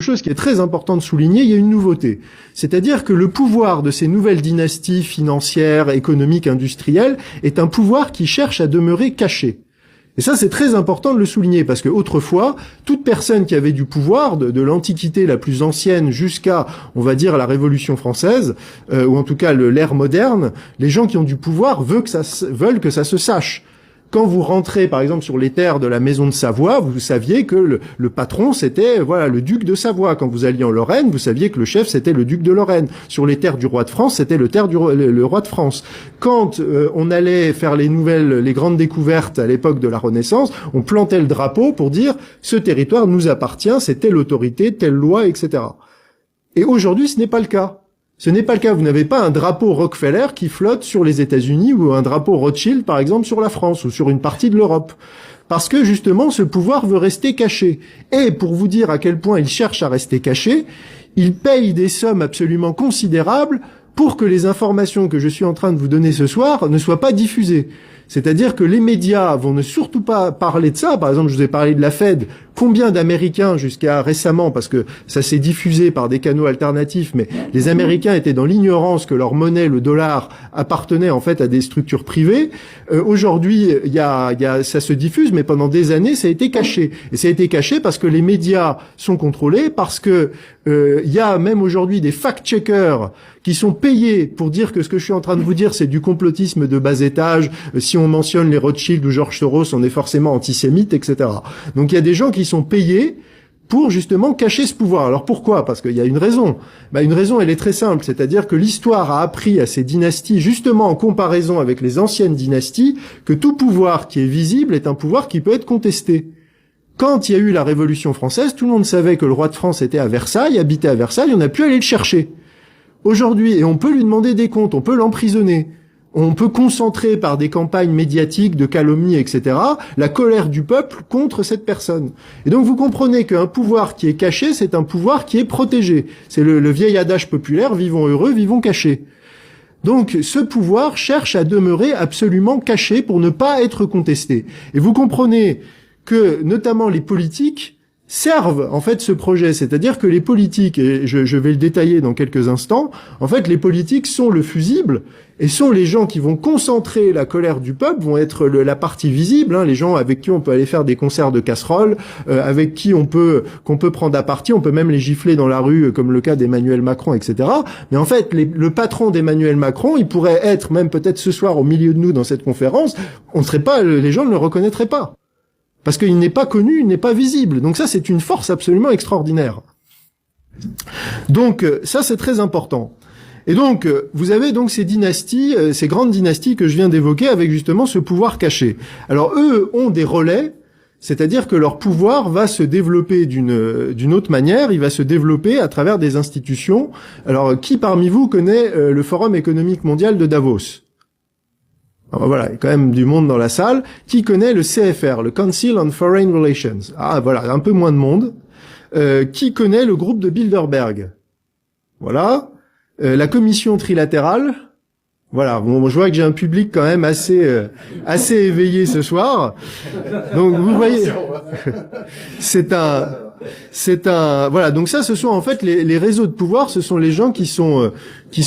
chose qui est très important de souligner, il y a une nouveauté. C'est-à-dire que le pouvoir de ces nouvelles dynasties financières, économiques, industrielles est un pouvoir qui cherche à demeurer caché. Et ça, c'est très important de le souligner, parce que autrefois, toute personne qui avait du pouvoir, de l'Antiquité la plus ancienne jusqu'à, on va dire, la Révolution française, ou en tout cas l'ère moderne, les gens qui ont du pouvoir veulent que ça se sache. Quand vous rentrez, par exemple, sur les terres de la maison de Savoie, vous saviez que le patron, c'était le duc de Savoie. Quand vous alliez en Lorraine, vous saviez que le chef, c'était le duc de Lorraine. Sur les terres du roi de France, c'était le roi de France. Quand on allait faire les grandes découvertes à l'époque de la Renaissance, on plantait le drapeau pour dire « ce territoire nous appartient, c'est telle autorité, telle loi, etc. » Et aujourd'hui, ce n'est pas le cas. Ce n'est pas le cas. Vous n'avez pas un drapeau Rockefeller qui flotte sur les États-Unis ou un drapeau Rothschild, par exemple, sur la France ou sur une partie de l'Europe. Parce que, justement, ce pouvoir veut rester caché. Et pour vous dire à quel point il cherche à rester caché, il paye des sommes absolument considérables pour que les informations que je suis en train de vous donner ce soir ne soient pas diffusées. C'est-à-dire que les médias vont ne surtout pas parler de ça. Par exemple, je vous ai parlé de la Fed. Combien d'Américains, jusqu'à récemment, parce que ça s'est diffusé par des canaux alternatifs, mais les Américains étaient dans l'ignorance que leur monnaie, le dollar, appartenait en fait à des structures privées. Aujourd'hui, ça se diffuse, mais pendant des années, ça a été caché. Et ça a été caché parce que les médias sont contrôlés, parce que il y a même aujourd'hui des fact-checkers qui sont payés pour dire que ce que je suis en train de vous dire, c'est du complotisme de bas étage. Si on mentionne les Rothschild ou George Soros, on est forcément antisémite, etc. Donc il y a des gens qui sont payés pour justement cacher ce pouvoir. Alors pourquoi? Parce qu'il y a une raison. Une raison, elle est très simple, c'est-à-dire que l'histoire a appris à ces dynasties, justement en comparaison avec les anciennes dynasties, que tout pouvoir qui est visible est un pouvoir qui peut être contesté. Quand il y a eu la Révolution française, tout le monde savait que le roi de France était à Versailles, habitait à Versailles, on a pu aller le chercher. Aujourd'hui, et on peut lui demander des comptes, on peut l'emprisonner. On peut concentrer par des campagnes médiatiques de calomnie, etc., la colère du peuple contre cette personne. Et donc vous comprenez qu'un pouvoir qui est caché, c'est un pouvoir qui est protégé. C'est le vieil adage populaire, vivons heureux, vivons cachés. Donc ce pouvoir cherche à demeurer absolument caché pour ne pas être contesté. Et vous comprenez que notamment les politiques servent en fait ce projet, c'est-à-dire que les politiques, et je vais le détailler dans quelques instants, en fait les politiques sont le fusible et sont les gens qui vont concentrer la colère du peuple, vont être la partie visible, les gens avec qui on peut aller faire des concerts de casseroles, avec qui qu'on peut prendre à partie, on peut même les gifler dans la rue comme le cas d'Emmanuel Macron, etc. Mais en fait le patron d'Emmanuel Macron, il pourrait être même peut-être ce soir au milieu de nous dans cette conférence, les gens ne le reconnaîtraient pas. Parce qu'il n'est pas connu, il n'est pas visible. Donc ça, c'est une force absolument extraordinaire. Donc ça, c'est très important. Et donc, vous avez donc ces dynasties, ces grandes dynasties que je viens d'évoquer avec justement ce pouvoir caché. Alors eux ont des relais, c'est-à-dire que leur pouvoir va se développer d'une autre manière, il va se développer à travers des institutions. Alors, qui parmi vous connaît le Forum économique mondial de Davos ? Alors voilà, il y a quand même du monde dans la salle. Qui connaît le CFR, le Council on Foreign Relations? Ah voilà, un peu moins de monde. Qui connaît le groupe de Bilderberg? Voilà. La commission trilatérale? Voilà, bon, je vois que j'ai un public quand même assez éveillé ce soir. Donc vous voyez, voilà, donc ça, ce sont en fait les réseaux de pouvoir, ce sont les gens qui sont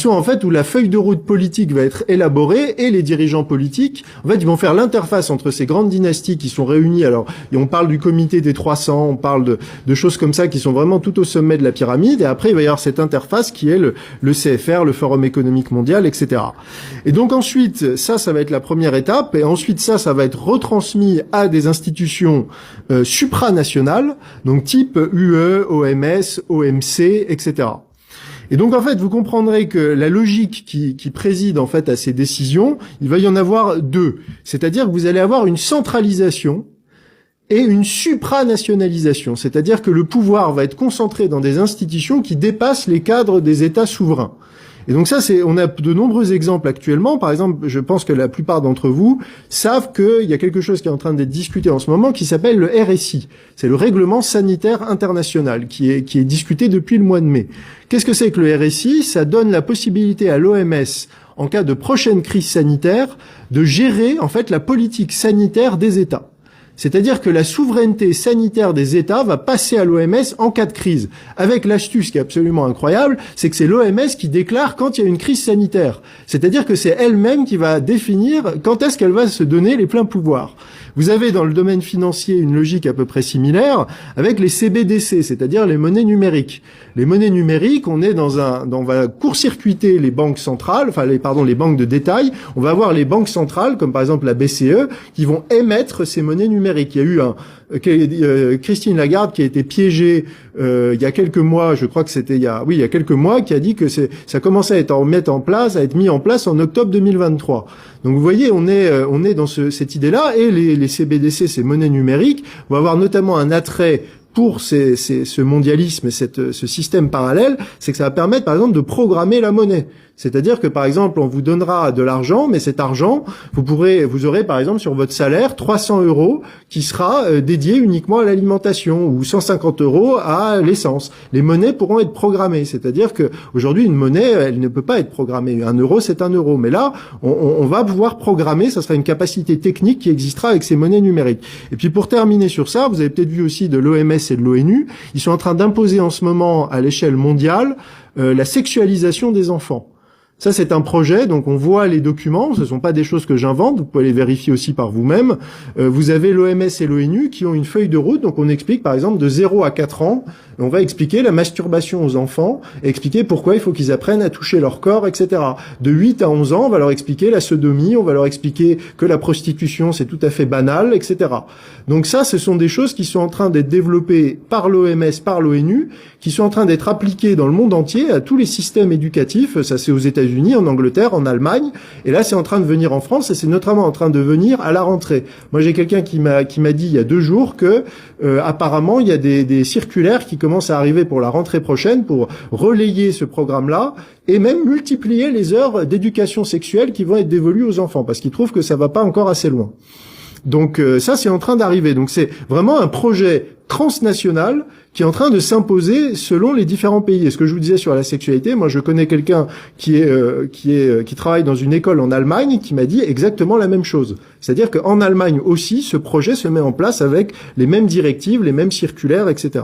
en fait où la feuille de route politique va être élaborée et les dirigeants politiques, en fait, ils vont faire l'interface entre ces grandes dynasties qui sont réunies. Alors, et on parle du comité des 300, on parle de choses comme ça qui sont vraiment tout au sommet de la pyramide. Et après, il va y avoir cette interface qui est le CFR, le Forum économique mondial, etc. Et donc ensuite, ça va être la première étape. Et ensuite, ça va être retransmis à des institutions supranationales, donc type UE, OMS, OMC, etc. Et donc en fait, vous comprendrez que la logique qui préside en fait à ces décisions, il va y en avoir deux. C'est-à-dire que vous allez avoir une centralisation et une supranationalisation. C'est-à-dire que le pouvoir va être concentré dans des institutions qui dépassent les cadres des États souverains. Et donc ça, on a de nombreux exemples actuellement. Par exemple, je pense que la plupart d'entre vous savent qu'il y a quelque chose qui est en train d'être discuté en ce moment qui s'appelle le RSI. C'est le Règlement sanitaire international qui est discuté depuis le mois de mai. Qu'est-ce que c'est que le RSI? Ça donne la possibilité à l'OMS, en cas de prochaine crise sanitaire, de gérer en fait la politique sanitaire des États. C'est-à-dire que la souveraineté sanitaire des États va passer à l'OMS en cas de crise. Avec l'astuce qui est absolument incroyable, c'est que c'est l'OMS qui déclare quand il y a une crise sanitaire. C'est-à-dire que c'est elle-même qui va définir quand est-ce qu'elle va se donner les pleins pouvoirs. Vous avez dans le domaine financier une logique à peu près similaire avec les CBDC, c'est-à-dire les monnaies numériques. Les monnaies numériques, on va court-circuiter les banques centrales, les banques de détail. On va avoir les banques centrales, comme par exemple la BCE, qui vont émettre ces monnaies numériques. Il y a eu Christine Lagarde qui a été piégée il y a quelques mois, je crois que c'était il y a quelques mois, qui a dit que ça commençait à être mis en place en octobre 2023. Donc vous voyez, on est dans cette idée-là, et les CBDC, ces monnaies numériques, vont avoir notamment un attrait pour ce mondialisme et ce système parallèle, c'est que ça va permettre, par exemple, de programmer la monnaie. C'est-à-dire que, par exemple, on vous donnera de l'argent, mais cet argent, vous aurez, par exemple, sur votre salaire, 300 € qui sera dédié uniquement à l'alimentation, ou 150 € à l'essence. Les monnaies pourront être programmées. C'est-à-dire que, aujourd'hui, une monnaie, elle ne peut pas être programmée. 1 euro, c'est 1 euro. Mais là, on va pouvoir programmer, ça sera une capacité technique qui existera avec ces monnaies numériques. Et puis, pour terminer sur ça, vous avez peut-être vu aussi de l'OMS et de l'ONU, ils sont en train d'imposer en ce moment, à l'échelle mondiale, la sexualisation des enfants. Ça, c'est un projet, donc on voit les documents, ce ne sont pas des choses que j'invente, vous pouvez les vérifier aussi par vous-même. Vous avez l'OMS et l'ONU qui ont une feuille de route, donc on explique par exemple de 0 à 4 ans, on va expliquer la masturbation aux enfants, et expliquer pourquoi il faut qu'ils apprennent à toucher leur corps, etc. De 8 à 11 ans, on va leur expliquer la sodomie, on va leur expliquer que la prostitution c'est tout à fait banal, etc. Donc ça, ce sont des choses qui sont en train d'être développées par l'OMS, par l'ONU, qui sont en train d'être appliquées dans le monde entier, à tous les systèmes éducatifs, ça c'est aux États-Unis, en Angleterre, en Allemagne, et là c'est en train de venir en France, et c'est notamment en train de venir à la rentrée. Moi j'ai quelqu'un qui m'a dit il y a 2 jours que apparemment il y a des circulaires qui commencent à arriver pour la rentrée prochaine pour relayer ce programme-là et même multiplier les heures d'éducation sexuelle qui vont être dévolues aux enfants, parce qu'ils trouvent que ça va pas encore assez loin. Donc ça c'est en train d'arriver. Donc c'est vraiment un projet transnational qui est en train de s'imposer selon les différents pays. Et ce que je vous disais sur la sexualité, moi je connais quelqu'un qui travaille dans une école en Allemagne qui m'a dit exactement la même chose. C'est-à-dire qu'en Allemagne aussi, ce projet se met en place avec les mêmes directives, les mêmes circulaires, etc.